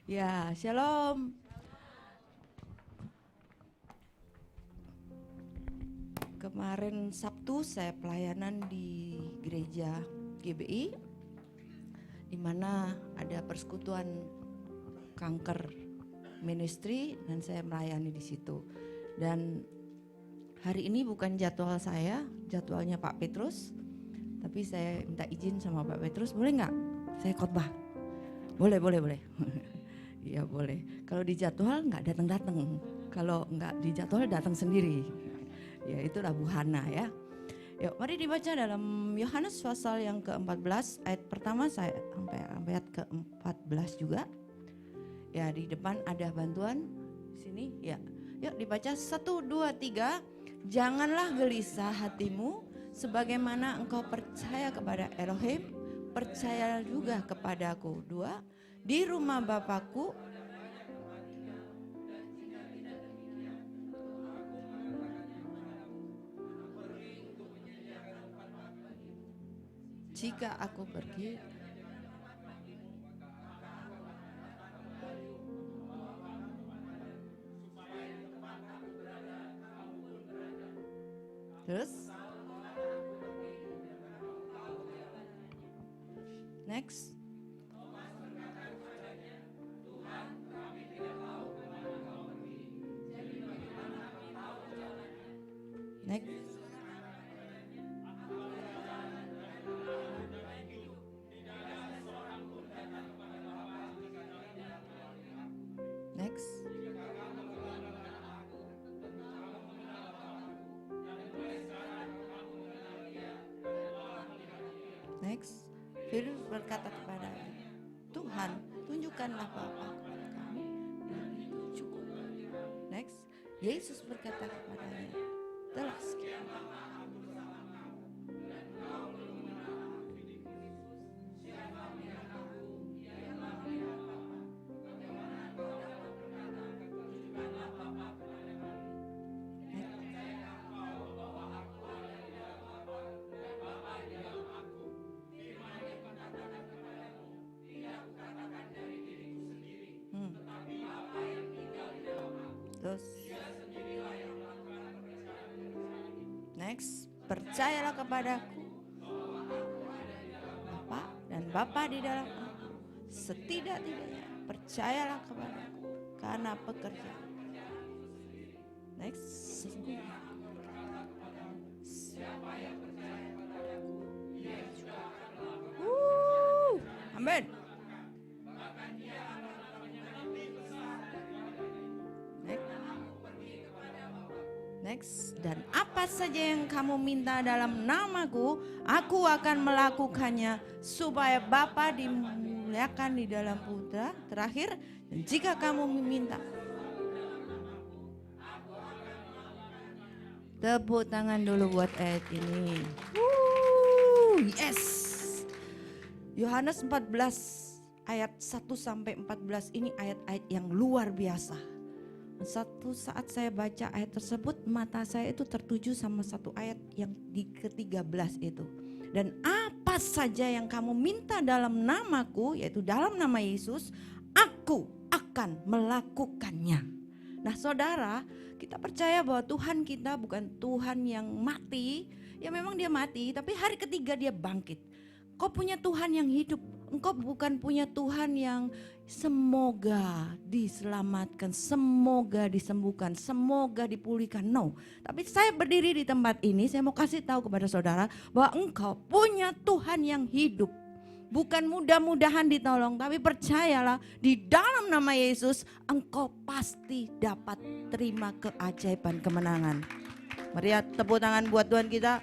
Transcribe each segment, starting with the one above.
Ya, shalom. Kemarin Sabtu saya pelayanan di gereja GBI, di mana ada persekutuan kanker ministry dan saya melayani di situ. Dan hari ini bukan jadwal saya, jadwalnya Pak Petrus, tapi saya minta izin sama Pak Petrus, boleh nggak saya khotbah? Boleh. Iya boleh. Kalau di jadwal nggak datang, kalau nggak di jadwal datang sendiri. Ya itulah Bu Hana ya. Yuk mari dibaca dalam Yohanes pasal yang ke-14 ayat pertama saya sampai ayat ke-14 juga. Ya di depan ada bantuan di sini ya. Yuk dibaca 1, 2, 3. Janganlah gelisah hatimu, sebagaimana engkau percaya kepada Elohim, percaya juga kepadaku. 2, di rumah Bapakku jika aku pergi. Terus next. Next. Next. Next. Firman berkata kepada Tuhan, tunjukkanlah Bapa kepada kami dan itu cukup. Next. Yesus berkata kepadanya, telah sekian. Terus next, percayalah kepadaku Bapa dan Bapa di dalam aku. Setidak-tidaknya percayalah kepadaku karena pekerjaan. Next, sesungguhnya siapa yang percaya kepadaku, dia juga akan. Amin. Next, dan apa saja yang kamu minta dalam namaku, aku akan melakukannya supaya Bapa dimuliakan di dalam Putra. Terakhir, dan jika kamu meminta, tepuk tangan dulu buat ayat ini. Yes. Yohanes 14 ayat 1 sampai 14 ini ayat-ayat yang luar biasa. Satu saat saya baca ayat tersebut, mata saya itu tertuju sama satu ayat yang di ke-13 itu. Dan apa saja yang kamu minta dalam namaku, yaitu dalam nama Yesus, aku akan melakukannya. Nah saudara, kita percaya bahwa Tuhan kita bukan Tuhan yang mati. Ya memang dia mati, tapi hari ketiga dia bangkit. Kau punya Tuhan yang hidup. Engkau bukan punya Tuhan yang semoga diselamatkan, semoga disembuhkan, semoga dipulihkan. No, tapi saya berdiri di tempat ini, saya mau kasih tahu kepada saudara bahwa engkau punya Tuhan yang hidup. Bukan mudah-mudahan ditolong, tapi percayalah di dalam nama Yesus engkau pasti dapat terima keajaiban kemenangan. Mari tepuk tangan buat Tuhan kita.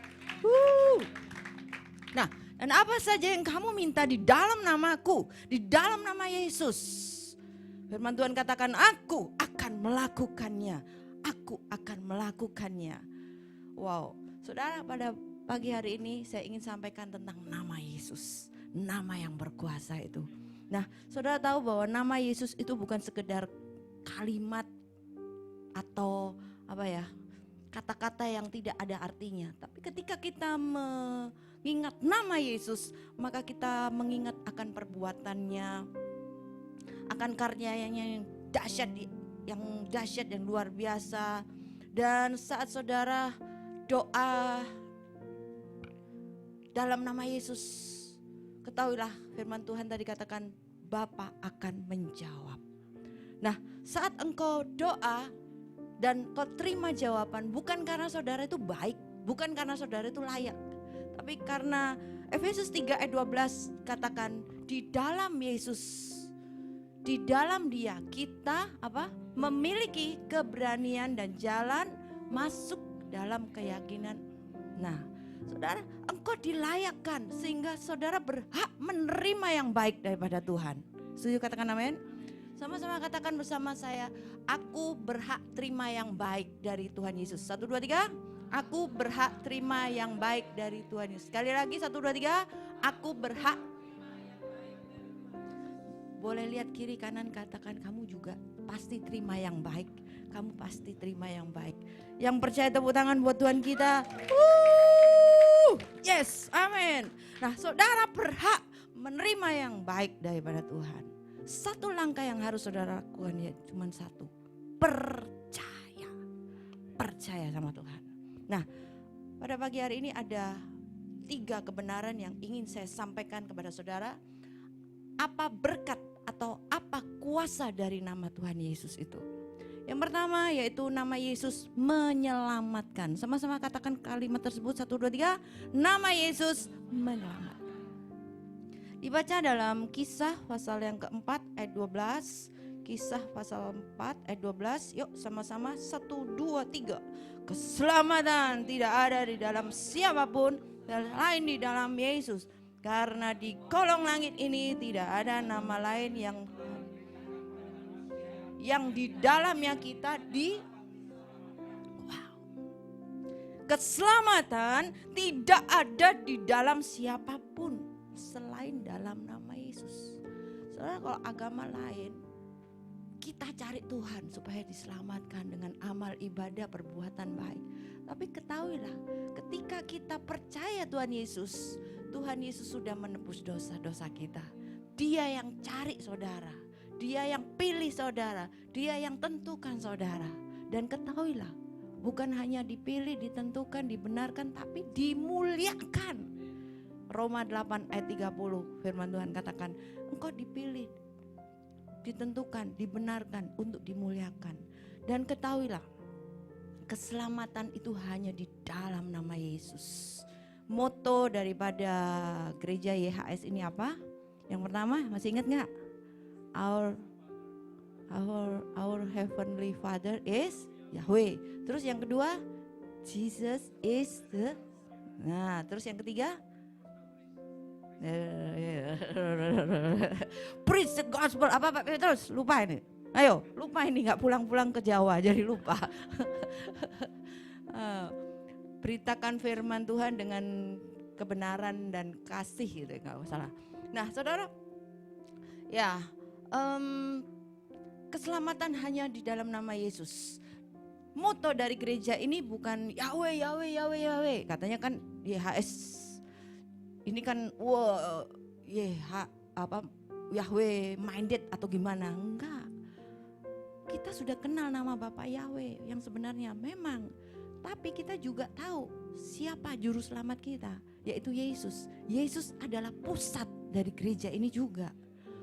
Nah, dan apa saja yang kamu minta di dalam namaku, di dalam nama Yesus, firman Tuhan katakan, aku akan melakukannya. Aku akan melakukannya. Wow, saudara, pada pagi hari ini saya ingin sampaikan tentang nama Yesus. Nama yang berkuasa itu. Nah, saudara tahu bahwa nama Yesus itu bukan sekedar kalimat atau kata-kata yang tidak ada artinya. Tapi ketika kita mengingat nama Yesus, maka kita mengingat akan perbuatannya, akan karyanya yang dahsyat, yang luar biasa. Dan saat saudara doa dalam nama Yesus, ketahuilah firman Tuhan tadi katakan Bapa akan menjawab. Nah, saat engkau doa dan kau terima jawaban, bukan karena saudara itu baik, bukan karena saudara itu layak, tapi karena Efesus 3 ayat 12 katakan di dalam Yesus, di dalam Dia kita memiliki keberanian dan jalan masuk dalam keyakinan. Nah, saudara, engkau dilayakkan sehingga saudara berhak menerima yang baik daripada Tuhan. Setuju, katakan amin. Sama-sama katakan bersama saya, aku berhak terima yang baik dari Tuhan Yesus. 1, 2, 3. Aku berhak terima yang baik dari Tuhan Yesus. Sekali lagi 1, 2, 3. Aku berhak. Boleh lihat kiri kanan, katakan kamu juga pasti terima yang baik. Kamu pasti terima yang baik. Yang percaya tepuk tangan buat Tuhan kita. Yes, amin. Nah, saudara berhak menerima yang baik daripada Tuhan. Satu langkah yang harus saudara lakukan ya cuma satu. Percaya. Percaya sama Tuhan. Nah, pada pagi hari ini ada 3 kebenaran yang ingin saya sampaikan kepada saudara. Apa berkat atau apa kuasa dari nama Tuhan Yesus itu? Yang pertama yaitu nama Yesus menyelamatkan. Sama-sama katakan kalimat tersebut 1, 2, 3. Nama Yesus menyelamatkan. Dibaca dalam Kisah pasal yang keempat ayat 12. Kisah pasal 4 ayat 12. Yuk sama-sama 1, 2, 3. Keselamatan tidak ada di dalam siapapun selain di dalam Yesus. Karena di kolong langit ini tidak ada nama lain yang di dalamnya kita keselamatan tidak ada di dalam siapapun selain dalam nama Yesus. Saudara, kalau agama lain kita cari Tuhan supaya diselamatkan dengan amal ibadah perbuatan baik. Tapi ketahuilah, ketika kita percaya Tuhan Yesus sudah menebus dosa-dosa kita. Dia yang cari saudara, Dia yang pilih saudara, Dia yang tentukan saudara. Dan ketahuilah, bukan hanya dipilih, ditentukan, dibenarkan, tapi dimuliakan. Roma 8 ayat 30 firman Tuhan katakan, engkau dipilih, ditentukan, dibenarkan untuk dimuliakan. Dan ketahuilah, keselamatan itu hanya di dalam nama Yesus. Moto daripada gereja YHS ini apa? Yang pertama, masih ingat gak? Our Heavenly Father is Yahweh. Terus yang kedua, Jesus is the. Nah, terus yang ketiga, preach the gospel. Apa Pak Petrus? Lupa ini. Ayo, lupa ini, nggak pulang-pulang ke Jawa jadi lupa. Beritakan firman Tuhan dengan kebenaran dan kasih gitu, nggak salah. Nah, saudara, ya keselamatan hanya di dalam nama Yesus. Moto dari gereja ini bukan Yahweh, Yahweh, Yahweh, Yahweh. Katanya kan YHS. Ini kan Yahweh minded atau gimana? Enggak. Kita sudah kenal nama Bapak Yahweh yang sebenarnya memang. Tapi kita juga tahu siapa juru selamat kita, yaitu Yesus. Yesus adalah pusat dari gereja ini juga.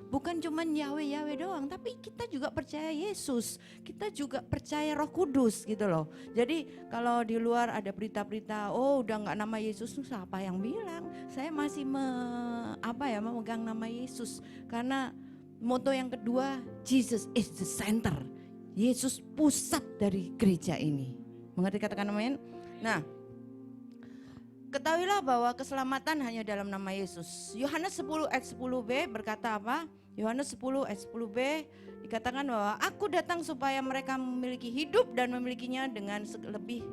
Bukan cuma Yahweh Yahweh doang, tapi kita juga percaya Yesus. Kita juga percaya Roh Kudus gitu loh. Jadi kalau di luar ada berita-berita, oh udah nggak nama Yesus, siapa yang bilang? Saya masih memegang nama Yesus. Karena moto yang kedua, Jesus is the center. Yesus pusat dari gereja ini. Mengerti katakan amin? Nah, ketahuilah bahwa keselamatan hanya dalam nama Yesus. Yohanes 10 ayat 10b berkata apa? Yohanes 10 ayat 10b dikatakan bahwa aku datang supaya mereka memiliki hidup dan memilikinya dengan lebih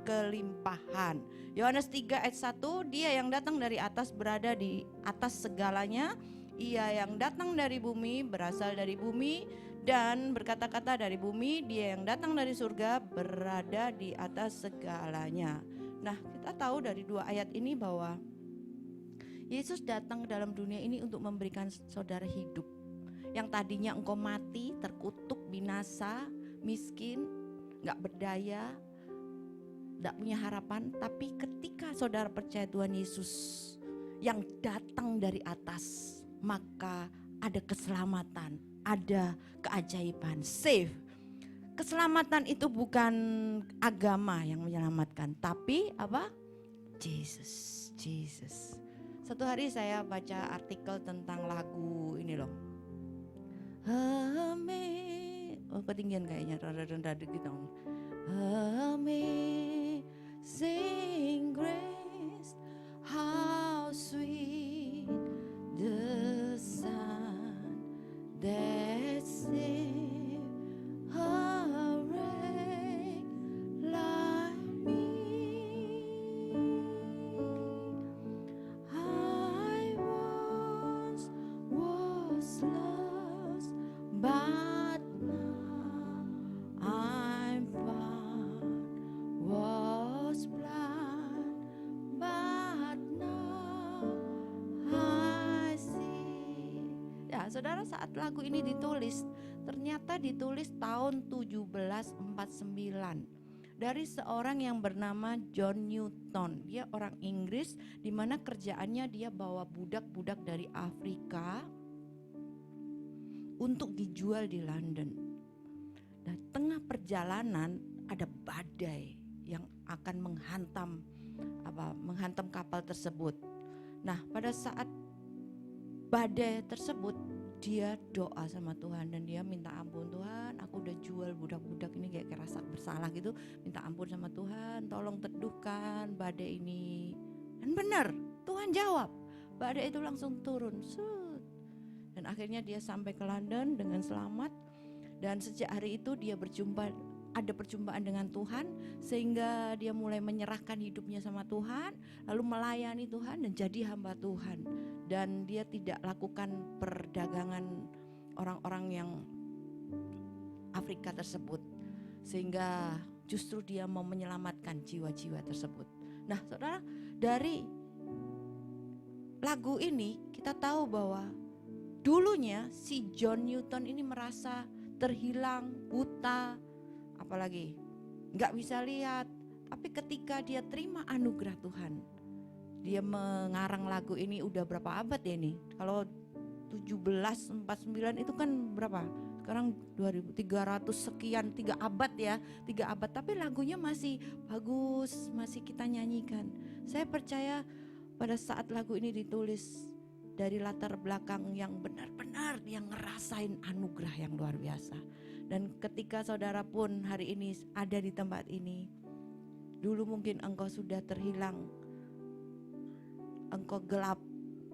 kelimpahan. Yohanes 3 ayat 1, dia yang datang dari atas berada di atas segalanya. Ia yang datang dari bumi berasal dari bumi dan berkata-kata dari bumi. Dia yang datang dari surga berada di atas segalanya. Nah, kita tahu dari 2 ayat ini bahwa Yesus datang ke dalam dunia ini untuk memberikan saudara hidup. Yang tadinya engkau mati, terkutuk, binasa, miskin, gak berdaya, gak punya harapan. Tapi ketika saudara percaya Tuhan Yesus yang datang dari atas, maka ada keselamatan, ada keajaiban, save. Keselamatan itu bukan agama yang menyelamatkan, tapi apa? Jesus. Satu hari saya baca artikel tentang lagu ini loh. Oh ketinggian kayaknya, rada-rada gitu. Amazing grace, how sweet the sound that saved a wretch like me. I once was lost, but now I'm found. Was blind, but now I see. Ya, saudara, saat lagu ini ditulis, ternyata ditulis tahun 1749 dari seorang yang bernama John Newton. Dia orang Inggris, di mana kerjaannya dia bawa budak-budak dari Afrika untuk dijual di London. Dan tengah perjalanan ada badai yang akan menghantam kapal tersebut. Nah, pada saat badai tersebut, dia doa sama Tuhan dan dia minta ampun. Tuhan, aku udah jual budak-budak ini, kayak rasa bersalah gitu. Minta ampun sama Tuhan, tolong teduhkan badai ini. Dan benar, Tuhan jawab. Badai itu langsung turun. Dan akhirnya dia sampai ke London dengan selamat. Dan sejak hari itu dia ada perjumpaan dengan Tuhan, sehingga dia mulai menyerahkan hidupnya sama Tuhan, lalu melayani Tuhan dan jadi hamba Tuhan. Dan dia tidak lakukan perdagangan orang-orang yang Afrika tersebut, sehingga justru dia mau menyelamatkan jiwa-jiwa tersebut. Nah, saudara, dari lagu ini kita tahu bahwa dulunya si John Newton ini merasa terhilang, buta, apalagi nggak bisa lihat. Tapi ketika dia terima anugerah Tuhan, dia mengarang lagu ini udah berapa abad ya ini? Kalau 1749 itu kan berapa? Sekarang 2300 sekian, 3 abad ya, 3 abad. Tapi lagunya masih bagus, masih kita nyanyikan. Saya percaya pada saat lagu ini ditulis dari latar belakang yang benar-benar yang ngerasain anugerah yang luar biasa. Dan ketika saudara pun hari ini ada di tempat ini, dulu mungkin engkau sudah terhilang, engkau gelap,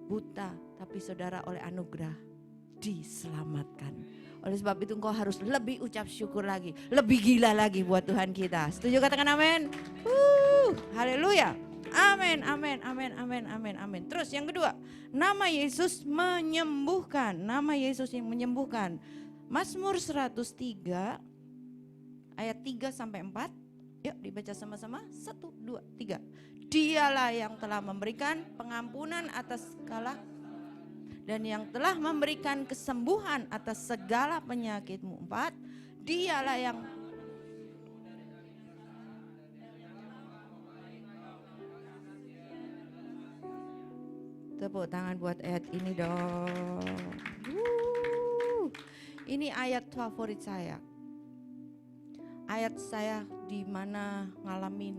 buta, tapi saudara oleh anugerah diselamatkan. Oleh sebab itu engkau harus lebih ucap syukur lagi, lebih gila lagi buat Tuhan kita. Setuju, katakan amin. Haleluya. Amin, amin, amin, amin, amin, amin. Terus yang kedua, nama Yesus menyembuhkan. Nama Yesus yang menyembuhkan. Mazmur 103 ayat 3 sampai 4. Yuk dibaca sama-sama. 1, 2, 3. Dialah yang telah memberikan pengampunan atas segala dan yang telah memberikan kesembuhan atas segala penyakitmu. 4. Dialah yang tepuk tangan buat ayat ini dong. Ini ayat favorit saya. Ayat saya di mana ngalamin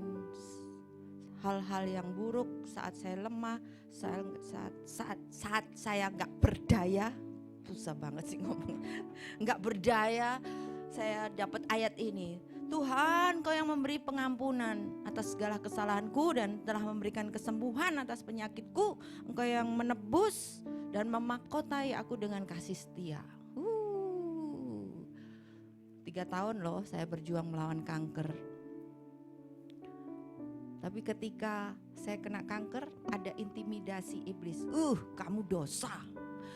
hal-hal yang buruk saat saya lemah, saat saya nggak berdaya. Susah banget sih ngomong. Nggak berdaya, saya dapat ayat ini. Tuhan, Kau yang memberi pengampunan atas segala kesalahanku dan telah memberikan kesembuhan atas penyakitku. Engkau yang menebus dan memahkotai aku dengan kasih setia. 3 tahun loh saya berjuang melawan kanker. Tapi ketika saya kena kanker, ada intimidasi iblis. Kamu dosa,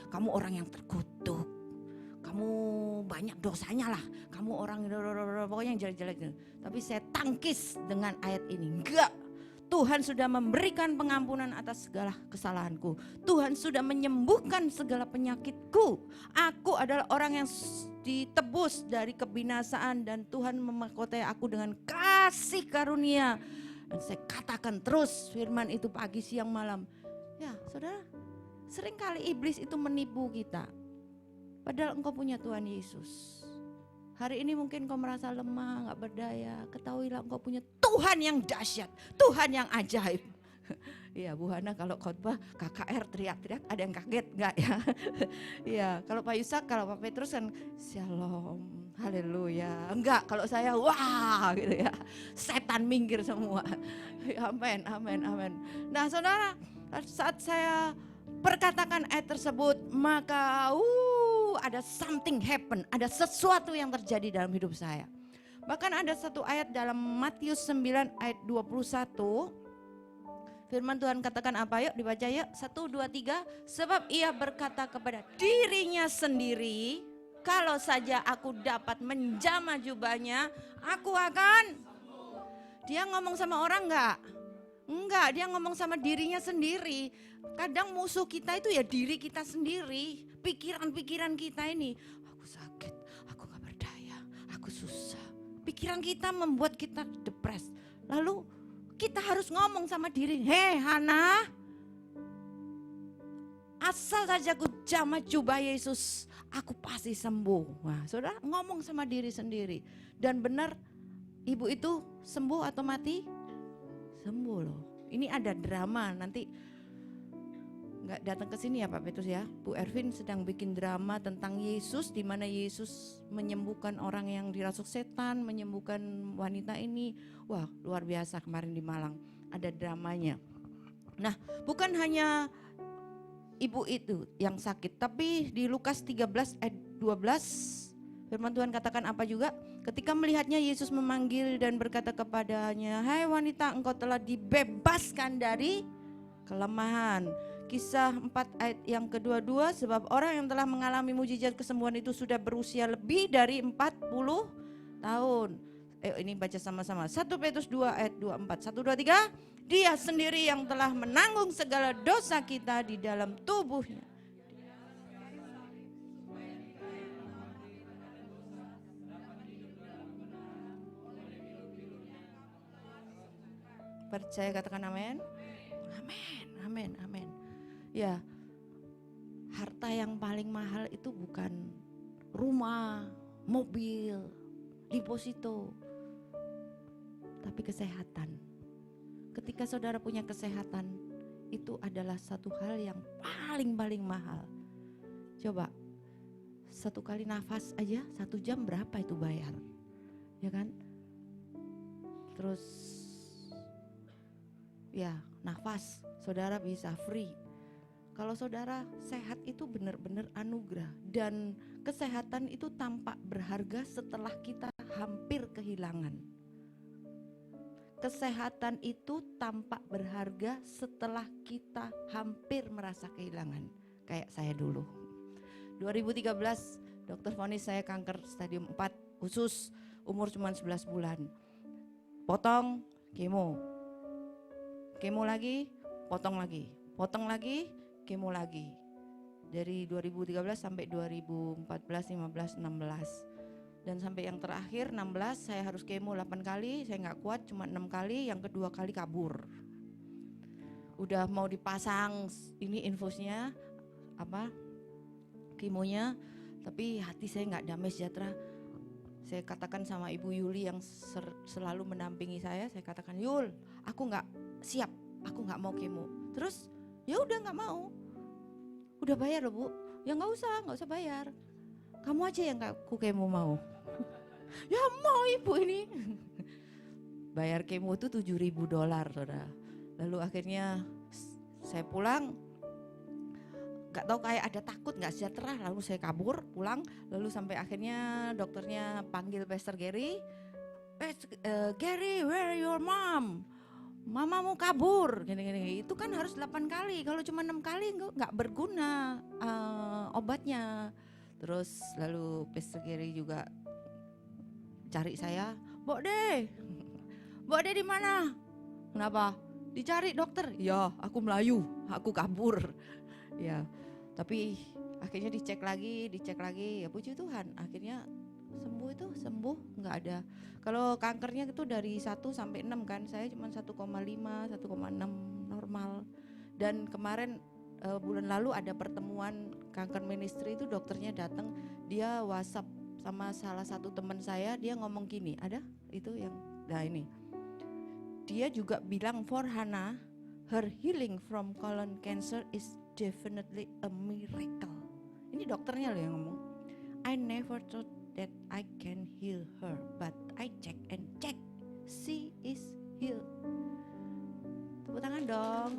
kamu orang yang terkutuk, kamu banyak dosanya lah, kamu orang pokoknya yang jelek-jelek. Tapi saya tangkis dengan ayat ini. Enggak, Tuhan sudah memberikan pengampunan atas segala kesalahanku. Tuhan sudah menyembuhkan segala penyakitku. Aku adalah orang yang ditebus dari kebinasaan dan Tuhan memahkotai aku dengan kasih karunia. Dan saya katakan terus firman itu pagi, siang, malam. Ya saudara, seringkali iblis itu menipu kita. Padahal engkau punya Tuhan Yesus. Hari ini mungkin kau merasa lemah, gak berdaya. Ketahuilah engkau punya Tuhan yang dahsyat, Tuhan yang ajaib. Iya Bu Hana kalau khotbah KKR teriak-teriak ada yang kaget gak ya? Iya kalau Pak Yusak, kalau Pak Petrus kan shalom, haleluya. Enggak, kalau saya wah gitu ya, setan minggir semua. Amin, amin, amin. Nah saudara, saat saya perkatakan ayat tersebut, maka ada something happen, ada sesuatu yang terjadi dalam hidup saya. Bahkan ada satu ayat dalam Matius 9 ayat 21. Firman Tuhan katakan apa? Yuk dibaca yuk. 1, 2, 3. Sebab ia berkata kepada dirinya sendiri, kalau saja aku dapat menjamah jubahnya, aku akan. Dia ngomong sama orang enggak? Enggak, dia ngomong sama dirinya sendiri. Kadang musuh kita itu ya diri kita sendiri. Pikiran-pikiran kita ini, aku sakit, aku gak berdaya, aku susah. Pikiran kita membuat kita depres. Lalu kita harus ngomong sama diri, hei Hana, asal saja aku jamah jubah Yesus, aku pasti sembuh. Nah, saudara ngomong sama diri sendiri. Dan benar, ibu itu sembuh atau mati? Sembuh loh. Ini ada drama nanti. Nggak datang ke sini ya Pak Petrus ya. Bu Ervin sedang bikin drama tentang Yesus, di mana Yesus menyembuhkan orang yang dirasuk setan, menyembuhkan wanita ini. Wah luar biasa kemarin di Malang, ada dramanya. Nah bukan hanya ibu itu yang sakit, tapi di Lukas 13 ayat 12 firman Tuhan katakan apa juga? Ketika melihatnya Yesus memanggil dan berkata kepadanya, hai wanita, engkau telah dibebaskan dari kelemahan. Kisah 4 ayat yang kedua-dua, sebab orang yang telah mengalami mujizat kesembuhan itu sudah berusia lebih dari 40 tahun. Ini baca sama-sama. 1 Petrus 2 ayat 24. 1, 2, 3. Dia sendiri yang telah menanggung segala dosa kita di dalam tubuhnya. Percaya katakan amin. Amin, amin, amin. Ya, harta yang paling mahal itu bukan rumah, mobil, deposito, tapi kesehatan. Ketika saudara punya kesehatan, itu adalah satu hal yang paling mahal. Coba, 1 kali nafas aja 1 jam berapa itu bayar, ya kan? Terus, ya nafas, saudara bisa free. Kalau saudara sehat itu benar-benar anugerah, dan kesehatan itu tampak berharga setelah kita hampir kehilangan. Kesehatan itu tampak berharga setelah kita hampir merasa kehilangan. Kayak saya dulu. 2013 dokter vonis saya kanker stadium 4 usus, umur cuma 11 bulan. Potong kemo. Kemo lagi, potong lagi. Potong lagi, kemo lagi. Dari 2013 sampai 2014, 15, 16. Dan sampai yang terakhir 16 saya harus kemo 8 kali, saya gak kuat, cuma 6 kali, yang kedua kali kabur. Udah mau dipasang ini infusnya, kemonya, tapi hati saya gak damai sejahtera. Saya katakan sama Ibu Yuli yang selalu mendampingi saya katakan, Yul, aku gak siap, aku gak mau kemo. Terus ya udah nggak mau, udah bayar loh Bu, ya nggak usah bayar, kamu aja yang aku kemo mau. Ya mau Ibu ini. Bayar kemo itu $7.000 saudara. Lalu akhirnya saya pulang, nggak tahu kayak ada takut nggak sejahtera, lalu saya kabur pulang. Lalu sampai akhirnya dokternya panggil Pastor Gary, Gary, where your mom? Mama mau kabur, gini. Itu kan harus 8 kali, kalau cuma 6 kali nggak berguna obatnya. Terus lalu Pastor Gary juga cari saya, Mbok De di mana? Kenapa? Dicari dokter, ya aku Melayu, aku kabur. Ya, tapi akhirnya dicek lagi, ya puji Tuhan, akhirnya sembuh, nggak ada. Kalau kankernya itu dari 1 sampai 6 kan, saya cuma 1,5, 1,6 normal. Dan kemarin bulan lalu ada pertemuan kanker ministry itu, dokternya datang, dia WhatsApp sama salah satu teman saya, dia ngomong gini, ada itu yang, nah ini. Dia juga bilang for Hannah, her healing from colon cancer is definitely a miracle. Ini dokternya loh yang ngomong. I never thought that I can heal her, but I check, she is healed. Tepuk tangan dong.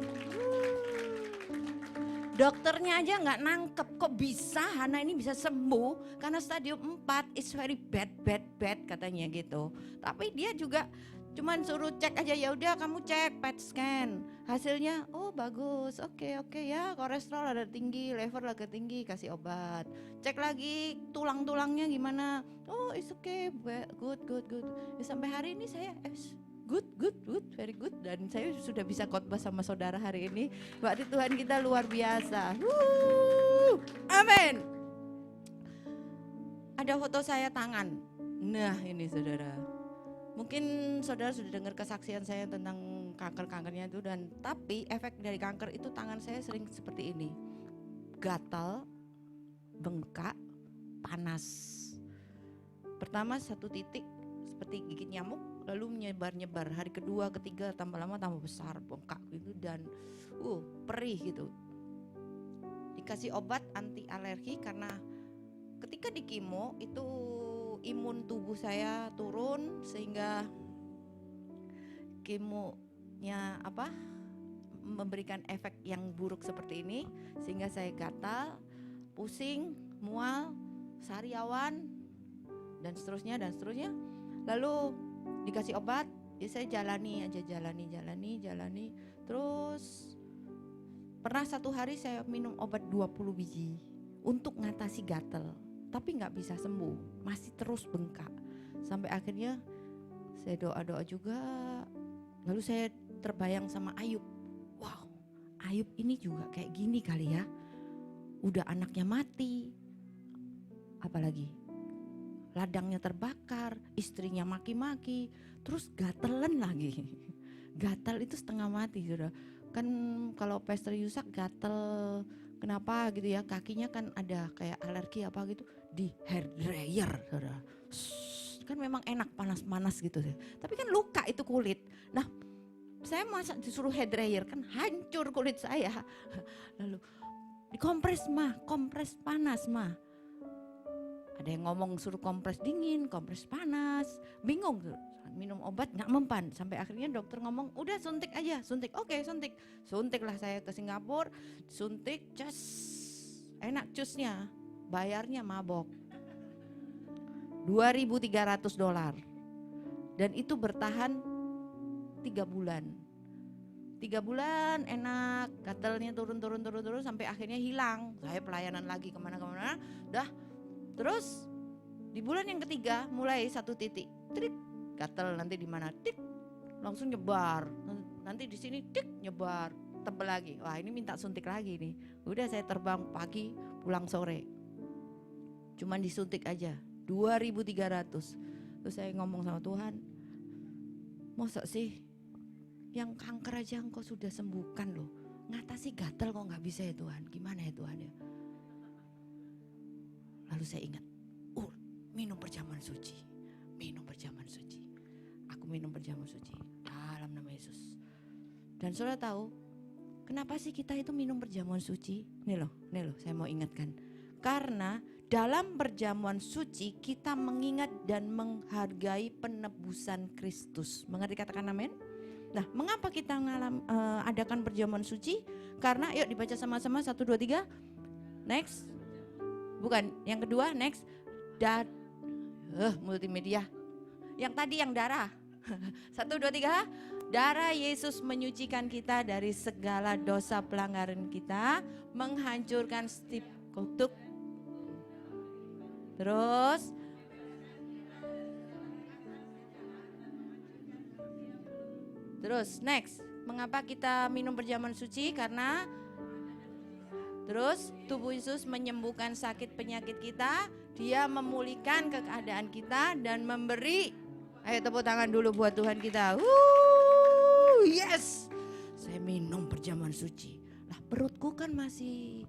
Dokternya aja nggak nangkep kok bisa Hana ini bisa sembuh karena stadium 4 is very bad katanya gitu. Tapi dia juga cuman suruh cek aja, ya udah kamu cek PET scan. Hasilnya oh bagus. Oke ya, kolesterol ada tinggi, liver lagi tinggi, kasih obat. Cek lagi tulang-tulangnya gimana. Oh it's okay, good. Ya, sampai hari ini saya good, very good. Dan saya sudah bisa khotbah sama saudara hari ini. Berarti Tuhan kita luar biasa. Amin. Ada foto saya tangan. Nah ini saudara. Mungkin saudara sudah dengar kesaksian saya tentang kanker-kankernya itu, dan tapi efek dari kanker itu tangan saya sering seperti ini. Gatal, bengkak, panas. Pertama 1 titik seperti gigit nyamuk, lalu menyebar. Hari kedua, ketiga tambah lama tambah besar, bengkak gitu dan perih gitu. Dikasih obat anti alergi karena ketika di kemo itu imun tubuh saya turun sehingga kemonya memberikan efek yang buruk seperti ini, sehingga saya gatal, pusing, mual, sariawan dan seterusnya. Lalu dikasih obat, ya saya jalani. Terus pernah 1 hari saya minum obat 20 biji untuk ngatasi gatal, tapi nggak bisa sembuh, masih terus bengkak. Sampai akhirnya saya doa juga. Lalu saya terbayang sama Ayub. Wow, Ayub ini juga kayak gini kali ya. Udah anaknya mati, apalagi ladangnya terbakar, istrinya maki-maki, terus gatelan lagi. Gatal itu setengah mati sudah. Kan kalau Pastor Yusak gatel, kenapa gitu ya, kakinya kan ada kayak alergi apa gitu, di hair dryer saudara. Kan memang enak panas-panas gitu. Tapi kan luka itu kulit. Nah saya masa disuruh hair dryer, kan hancur kulit saya. Lalu dikompres kompres panas Ada yang ngomong suruh kompres dingin, kompres panas, bingung. Minum obat nggak mempan, sampai akhirnya dokter ngomong udah suntik aja. Oke, suntiklah saya ke Singapura, suntik, cus, enak cusnya, bayarnya mabok, $2.300, dan itu bertahan 3 bulan. 3 bulan enak, gatalnya turun sampai akhirnya hilang. Saya pelayanan lagi kemana-kemana, terus di bulan yang ketiga mulai 1 titik, trik, gatal nanti di mana, tik, langsung nyebar, nanti di sini tik nyebar, tebel lagi. Wah ini minta suntik lagi nih. Udah saya terbang pagi, pulang sore, cuman disuntik aja 2.300. Terus saya ngomong sama Tuhan, masa sih yang kanker aja Engkau sudah sembuhkan loh, ngatasi gatal kok nggak bisa ya Tuhan, gimana ya Tuhan ya. Lalu saya ingat, minum perjamuan suci. Aku minum perjamuan suci dalam nama Yesus. Dan saudara tahu kenapa sih kita itu minum perjamuan suci? Nih loh, saya mau ingatkan. Karena dalam perjamuan suci kita mengingat dan menghargai penebusan Kristus. Mengerti katakan amin? Nah, mengapa kita adakan perjamuan suci? Karena yuk dibaca sama-sama 1, 2, 3. Next. Bukan, yang kedua next. Multimedia. Yang tadi yang darah. 1, 2, 3. Darah Yesus menyucikan kita dari segala dosa pelanggaran kita, menghancurkan setiap kutuk. Terus next. Mengapa kita minum perjamuan suci? Karena terus tubuh Yesus menyembuhkan sakit penyakit kita, dia memulihkan keadaan kita dan memberi. Ayo tepuk tangan dulu buat Tuhan kita. Yes. Saya minum perjamuan suci. Lah perutku kan masih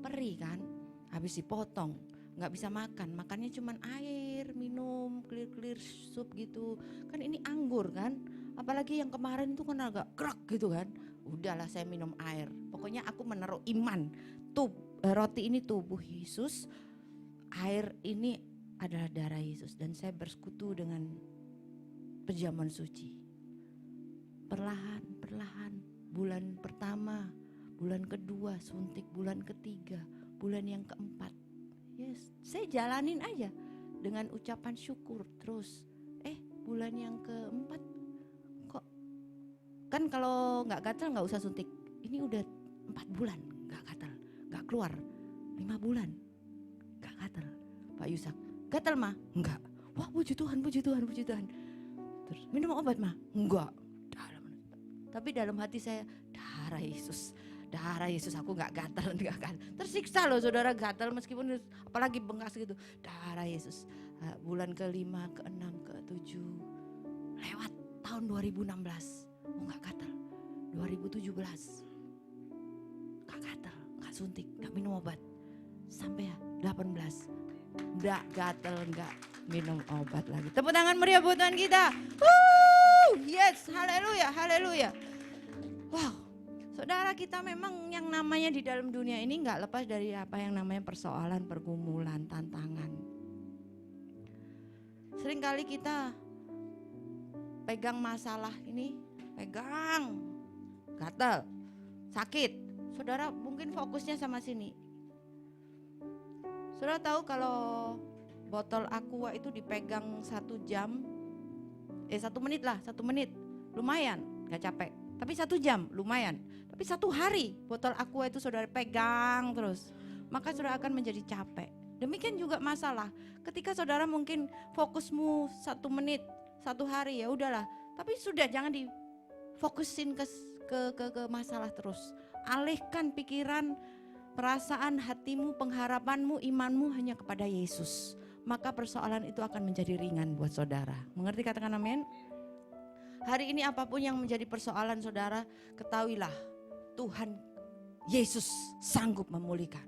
perih kan, habis dipotong, nggak bisa makan, makannya cuman air, minum clear sup gitu. Kan ini anggur kan, apalagi yang kemarin tuh kan agak kerak gitu kan. Udahlah saya minum air. Pokoknya aku menaruh iman. Roti ini tubuh Yesus, air ini adalah darah Yesus, dan saya bersekutu dengan perjamuan suci. Perlahan, bulan pertama, bulan kedua, suntik bulan ketiga, bulan yang keempat. Yes, saya jalanin aja dengan ucapan syukur terus. Bulan yang keempat kok kan kalau nggak gatal nggak usah suntik. Ini udah 4 bulan nggak gatal, nggak keluar. 5 bulan nggak gatal. Pak Yusak, gatal mah? Enggak. Wah puji Tuhan. Terus minum obat mah? Enggak. Tapi dalam hati saya, darah Yesus aku nggak gatal. Tersiksa loh saudara, gatal meskipun apalagi bengkas gitu. Darah Yesus. Bulan ke-5, ke-6, ke-7 lewat tahun 2016. Nggak gatal. 2017 nggak gatal, nggak suntik, nggak minum obat. Sampai 18 nggak gatal, nggak minum obat lagi. Tepuk tangan meriah buat Tuhan kita. Yes, haleluya. Wow, saudara, kita memang yang namanya di dalam dunia ini nggak lepas dari apa yang namanya persoalan, pergumulan, tantangan. Seringkali kita pegang masalah ini, gatal, sakit. Saudara mungkin fokusnya sama sini. Saudara tahu kalau botol aqua itu dipegang 1 jam, 1 menit lah, 1 menit lumayan, gak capek. Tapi 1 jam lumayan. Tapi 1 hari botol aqua itu saudara pegang terus, maka saudara akan menjadi capek. Demikian juga masalah. Ketika saudara mungkin fokusmu 1 menit, 1 hari, ya udahlah. Tapi sudah, jangan difokusin ke masalah terus. Alihkan pikiran, perasaan, hatimu, pengharapanmu, imanmu hanya kepada Yesus. Maka persoalan itu akan menjadi ringan buat saudara. Mengerti, katakan amin. Hari ini apapun yang menjadi persoalan saudara, ketahuilah Tuhan Yesus sanggup memulihkan.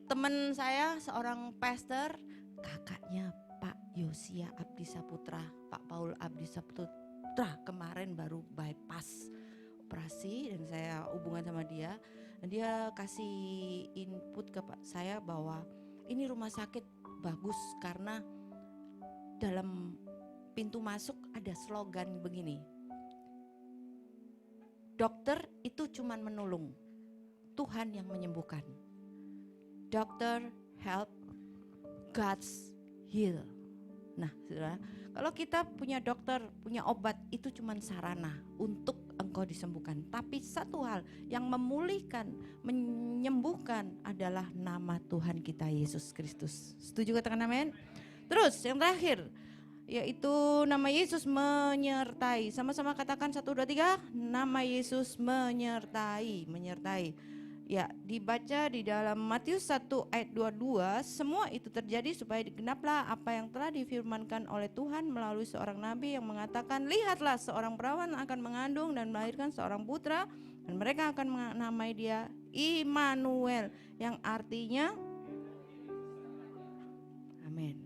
Teman saya seorang pastor, kakaknya Pak Yosia Abdi Saputra, Pak Paul Abdi Saputra kemarin baru bypass operasi, dan saya hubungan sama dia. Dan dia kasih input ke saya bahwa ini rumah sakit bagus karena dalam pintu masuk ada slogan begini, dokter itu cuman menolong, Tuhan yang menyembuhkan. Doctor help, God's heal. Nah saudara, kalau kita punya dokter, punya obat, itu cuman sarana untuk engkau disembuhkan. Tapi satu hal yang memulihkan, menyembuhkan adalah nama Tuhan kita Yesus Kristus. Setuju, katakan amin. Terus yang terakhir, yaitu nama Yesus menyertai. Sama-sama katakan 1, 2, 3. Nama Yesus menyertai. Ya, dibaca di dalam Matius 1 ayat 22, semua itu terjadi supaya digenaplah apa yang telah difirmankan oleh Tuhan melalui seorang nabi yang mengatakan, lihatlah seorang perawan akan mengandung dan melahirkan seorang putra, dan mereka akan menamai dia Immanuel, yang artinya amin.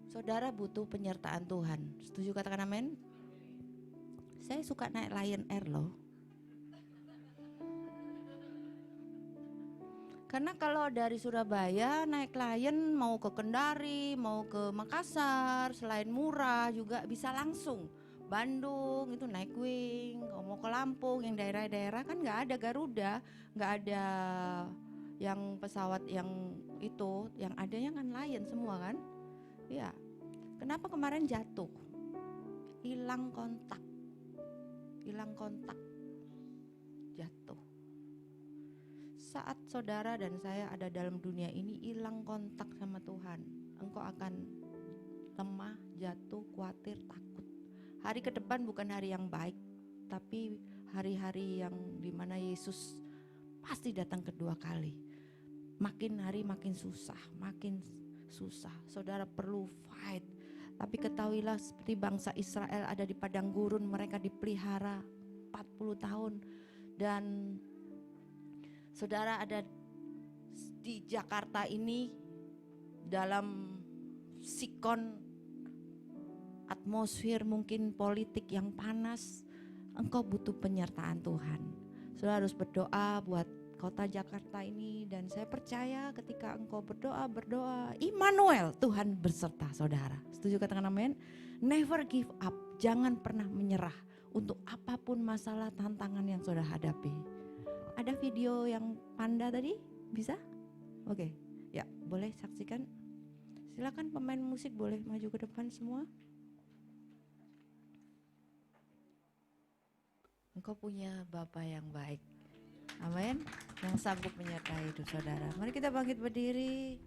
Saudara butuh penyertaan Tuhan. Setuju, katakan amin. Saya suka naik Lion Air loh. Karena kalau dari Surabaya naik Lion mau ke Kendari, mau ke Makassar, selain murah juga bisa langsung. Bandung itu naik Wing, kalau mau ke Lampung yang daerah-daerah kan nggak ada Garuda, nggak ada yang pesawat yang itu, yang adanya kan Lion semua kan. Ya, kenapa kemarin jatuh? Hilang kontak, jatuh. Saat saudara dan saya ada dalam dunia ini hilang kontak sama Tuhan, engkau akan lemah, jatuh, khawatir, takut. Hari ke depan bukan hari yang baik, tapi hari-hari yang dimana Yesus pasti datang kedua kali. Makin hari makin susah, makin susah. Saudara perlu fight. Tapi ketahuilah seperti bangsa Israel ada di padang gurun, mereka dipelihara 40 tahun. Dan saudara ada di Jakarta ini dalam sikon atmosfer mungkin politik yang panas, engkau butuh penyertaan Tuhan. Saudara harus berdoa buat kota Jakarta ini, dan saya percaya ketika engkau berdoa, Immanuel, Tuhan berserta saudara. Setuju, katakan amin. Never give up, jangan pernah menyerah untuk apapun masalah tantangan yang saudara hadapi. Ada video yang panda tadi? Bisa? Oke, ya boleh saksikan. Silakan pemain musik boleh maju ke depan semua. Engkau punya Bapa yang baik. Amin. Yang sanggup menyertai hidup saudara. Mari kita bangkit berdiri.